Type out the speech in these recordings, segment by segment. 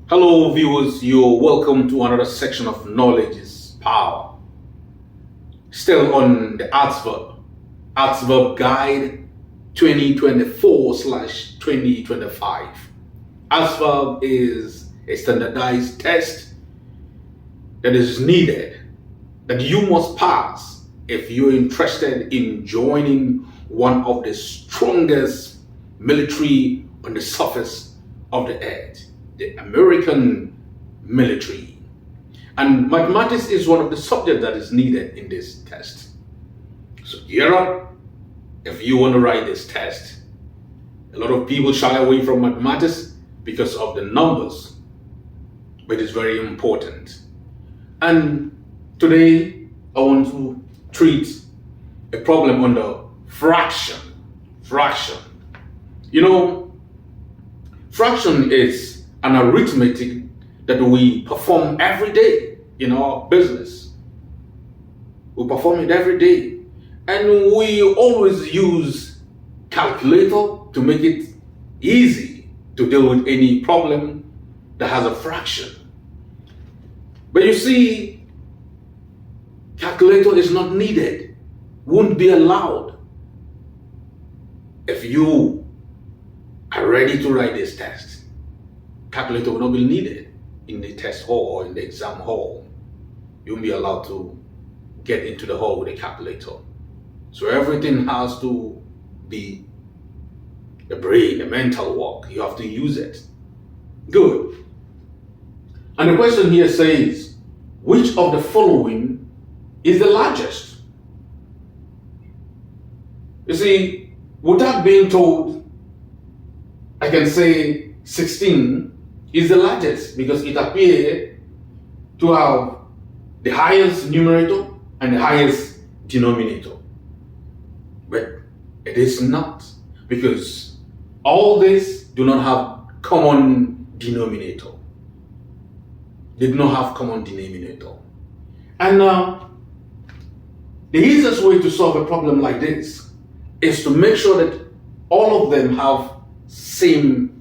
Hello viewers, you're welcome to another section of Knowledge is Power. Still on the Asvab Guide 2024/2025. Asvab is a standardized test that is needed, that you must pass if you're interested in joining one of the strongest military on the surface of the earth, the American military. And mathematics is one of the subjects that is needed in this test. So gear up if you want to write this test. A lot of people shy away from mathematics because of the numbers, but it's very important. And today I want to treat a problem under fraction. You know, fraction is an arithmetic that we perform every day in our business. We perform it every day. And we always use calculator to make it easy to deal with any problem that has a fraction. But you see, calculator is not needed, won't be allowed if you are ready to write this test. Calculator will not be needed in the test hall or in the exam hall. You won't be allowed to get into the hall with a calculator. So everything has to be the brain, the mental work. You have to use it. Good. And the question here says, which of the following is the largest? You see, without being told, I can say 16 is the largest because it appears to have the highest numerator and the highest denominator. But it is not, because all these do not have common denominator. They do not have common denominator. And the easiest way to solve a problem like this is to make sure that all of them have same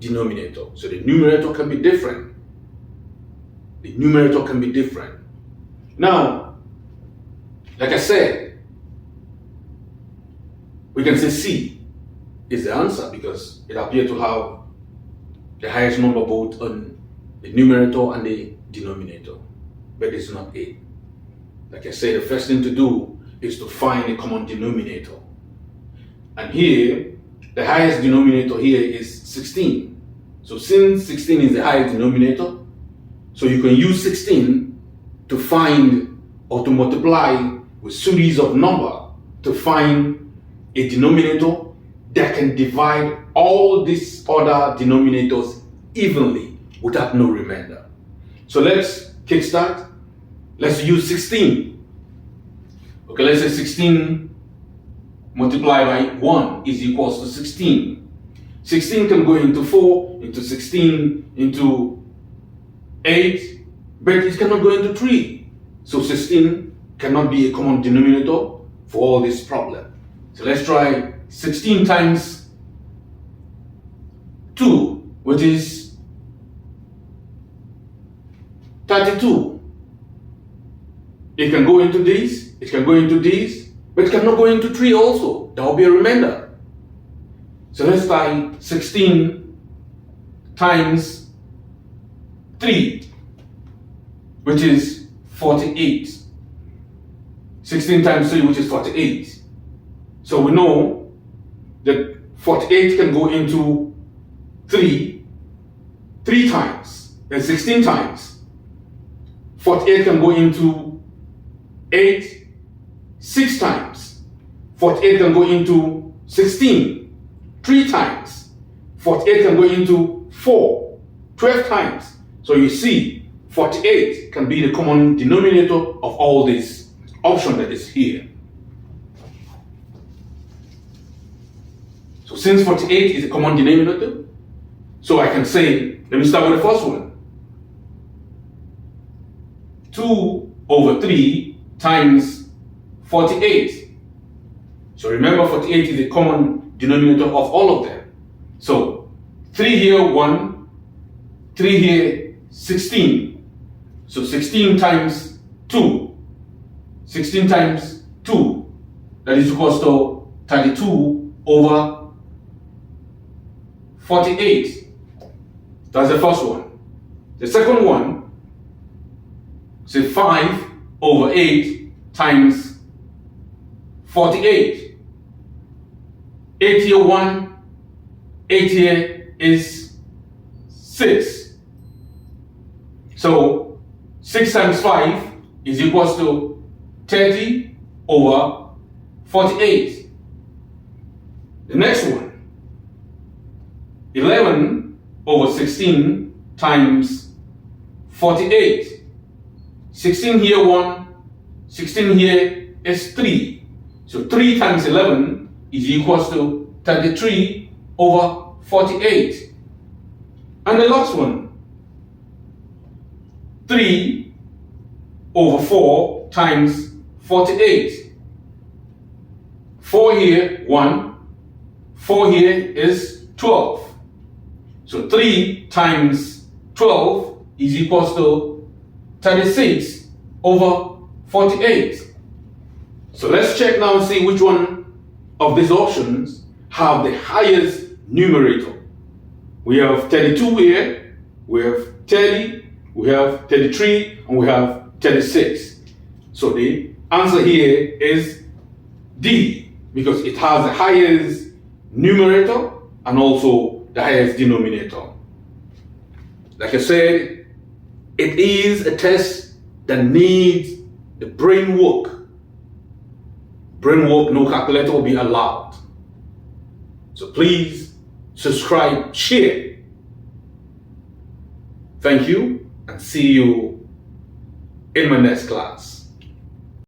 denominator. So the numerator can be different. Now, like I said, we can say C is the answer because it appears to have the highest number both on the numerator and the denominator. But it's not A. Like I said, the first thing to do is to find a common denominator. And here, the highest denominator here is 16. So since 16 is the highest denominator, so you can use 16 to find or to multiply with series of number to find a denominator that can divide all these other denominators evenly without no remainder. So let's kickstart. Let's use 16. Okay, let's say 16 multiplied by 1 is equals to 16. 16 can go into 4, into 16, into 8, but it cannot go into 3. So 16 cannot be a common denominator for all this problem. So let's try 16 times 2, which is 32. It can go into these, it can go into these, but it cannot go into 3 also. There will be a remainder. So let's try 16 times 3, which is 48. 16 times 3, which is 48. So we know that 48 can go into 3 times, and 16 times. 48 can go into 8 6 times. 48 can go into 16 3 times. 48 can go into 4 12 times. So you see, 48 can be the common denominator of all this option that is here. So since 48 is a common denominator, so I can say, let me start with the first one. 2 over 3 times 48. So remember, 48 is a common denominator of all of them. So 3 here, 1, 3 here, 16. So 16 times 2. 16 times 2. That is equals to 32 over 48. That's the first one. The second one, say 5 over 8 times 48. 8 here 1, 8 here is 6. So 6 times 5 is equals to 30 over 48. The next one, 11 over 16 times 48. 16 here 1, 16 here is 3. So 3 times 11 is equals to 33 over 48. And the last one, 3 over 4 times 48. 4 here, 1. 4 here is 12. So 3 times 12 is equals to 36 over 48. So let's check now and see which one of these options have the highest numerator. We have 32 here, we have 30, we have 33, and we have 36. So the answer here is D, because it has the highest numerator and also the highest denominator. Like I said, it is a test that needs the brain work. Brain work, no calculator will be allowed. So please subscribe, share. Thank you, and see you in my next class.